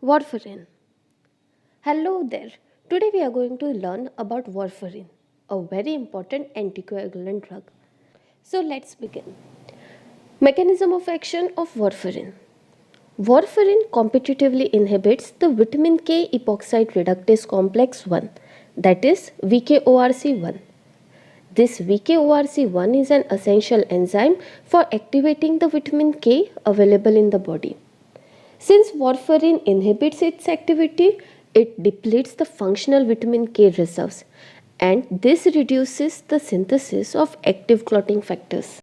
Warfarin. Hello there. Today we are going to learn about warfarin, a very important anticoagulant drug. So let's begin. Mechanism of action of warfarin. Warfarin competitively inhibits the vitamin K epoxide reductase complex 1, that is VKORC1. This VKORC1 is an essential enzyme for activating the vitamin K available in the body. Since warfarin inhibits its activity, it depletes the functional vitamin K reserves, and this reduces the synthesis of active clotting factors.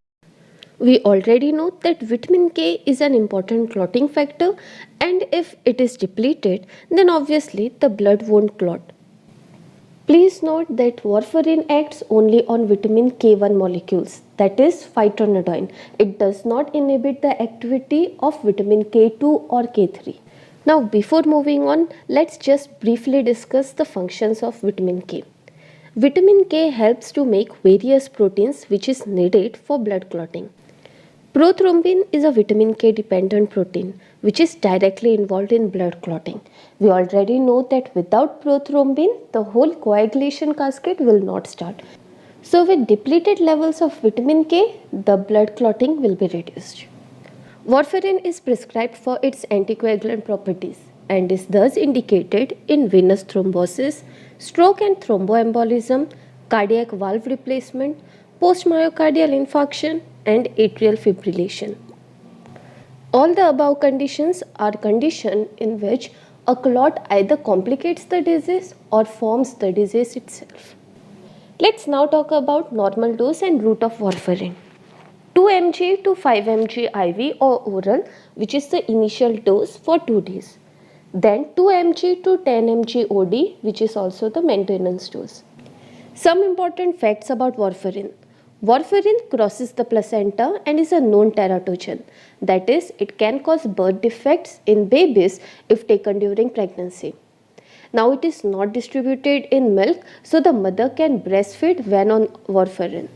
We already know that vitamin K is an important clotting factor, and if it is depleted, then obviously the blood won't clot. Please note that warfarin acts only on vitamin K1 molecules, that is phytonadione. It does not inhibit the activity of vitamin K2 or K3. Now before moving on, let's just briefly discuss the functions of vitamin K. Vitamin K helps to make various proteins which is needed for blood clotting. Prothrombin is a vitamin K dependent protein which is directly involved in blood clotting. We already know that without prothrombin, the whole coagulation cascade will not start. So with depleted levels of vitamin K, the blood clotting will be reduced. Warfarin is prescribed for its anticoagulant properties and is thus indicated in venous thrombosis, stroke and thromboembolism, cardiac valve replacement, post-myocardial infarction, and atrial fibrillation. All the above conditions are conditions in which a clot either complicates the disease or forms the disease itself. Let's now talk about normal dose and route of warfarin. 2 mg to 5 mg IV or oral, which is the initial dose for 2 days. Then 2 mg to 10 mg OD, which is also the maintenance dose. Some important facts about warfarin. Warfarin crosses the placenta and is a known teratogen. That is, it can cause birth defects in babies if taken during pregnancy. Now it is not distributed in milk, so the mother can breastfeed when on warfarin.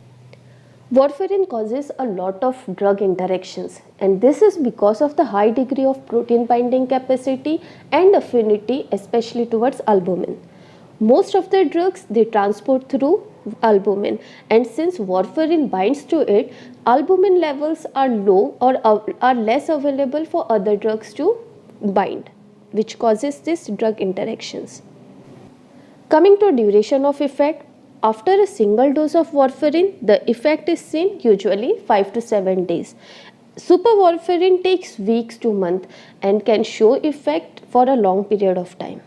Warfarin causes a lot of drug interactions, and this is because of the high degree of protein binding capacity and affinity, especially towards albumin. Most of the drugs they transport through albumin, and since warfarin binds to it, albumin levels are low or are less available for other drugs to bind, which causes these drug interactions. Coming to duration of effect, after a single dose of warfarin, the effect is seen usually 5 to 7 days. Super warfarin takes weeks to months and can show effect for a long period of time.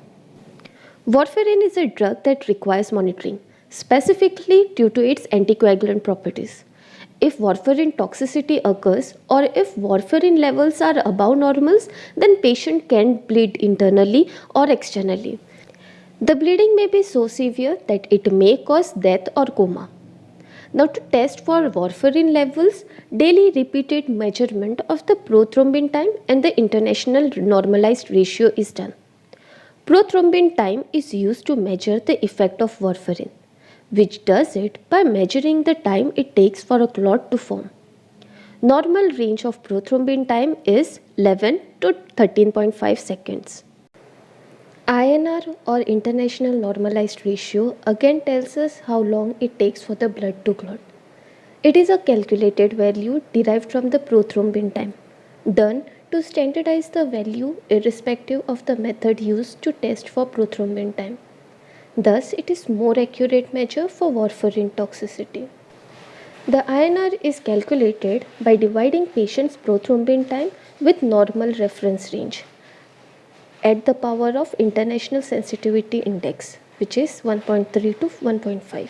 Warfarin is a drug that requires monitoring, specifically due to its anticoagulant properties. If warfarin toxicity occurs or if warfarin levels are above normals, then patient can bleed internally or externally. The bleeding may be so severe that it may cause death or coma. Now to test for warfarin levels, daily repeated measurement of the prothrombin time and the international normalized ratio is done. Prothrombin time is used to measure the effect of warfarin, which does it by measuring the time it takes for a clot to form. Normal range of prothrombin time is 11 to 13.5 seconds. INR or International Normalized Ratio again tells us how long it takes for the blood to clot. It is a calculated value derived from the prothrombin time, done to standardize the value irrespective of the method used to test for prothrombin time. Thus, it is more accurate measure for warfarin toxicity. The INR is calculated by dividing patient's prothrombin time with normal reference range at the power of International Sensitivity Index, which is 1.3 to 1.5.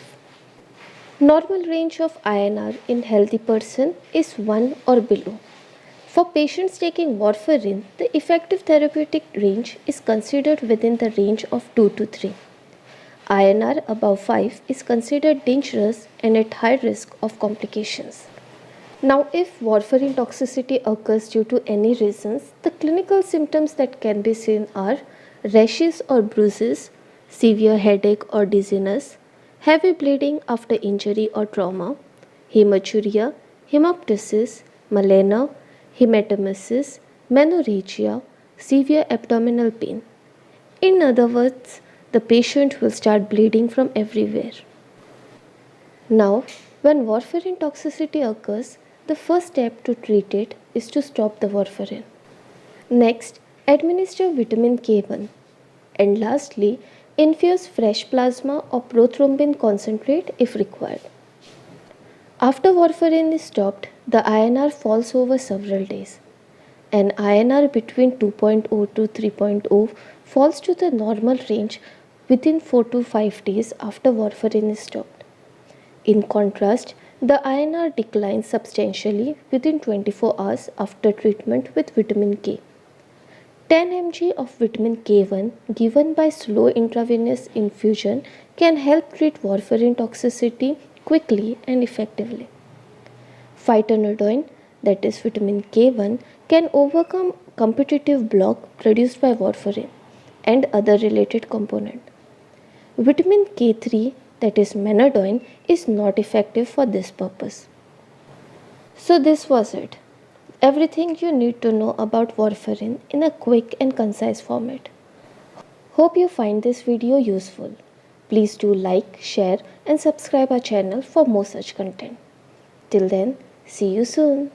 Normal range of INR in healthy person is 1 or below. For patients taking warfarin, the effective therapeutic range is considered within the range of 2 to 3. INR above 5 is considered dangerous and at high risk of complications. Now, if warfarin toxicity occurs due to any reasons, the clinical symptoms that can be seen are rashes or bruises, severe headache or dizziness, heavy bleeding after injury or trauma, hematuria, hemoptysis, melena, hematemesis, menorrhagia, severe abdominal pain. In other words, the patient will start bleeding from everywhere. Now, when warfarin toxicity occurs, the first step to treat it is to stop the warfarin. Next, administer vitamin K1. And lastly, infuse fresh plasma or prothrombin concentrate if required. After warfarin is stopped, the INR falls over several days. An INR between 2.0 to 3.0 falls to the normal range within 4 to 5 days after warfarin is stopped. In contrast, the INR declines substantially within 24 hours after treatment with vitamin K. 10 mg of vitamin K1 given by slow intravenous infusion can help treat warfarin toxicity quickly and effectively. Phytonadione, that is vitamin K1, can overcome competitive block produced by warfarin and other related components. Vitamin K3, that is menadione, is not effective for this purpose. So this was it. Everything you need to know about warfarin in a quick and concise format. Hope you find this video useful. Please do like, share and subscribe our channel for more such content. Till then, see you soon.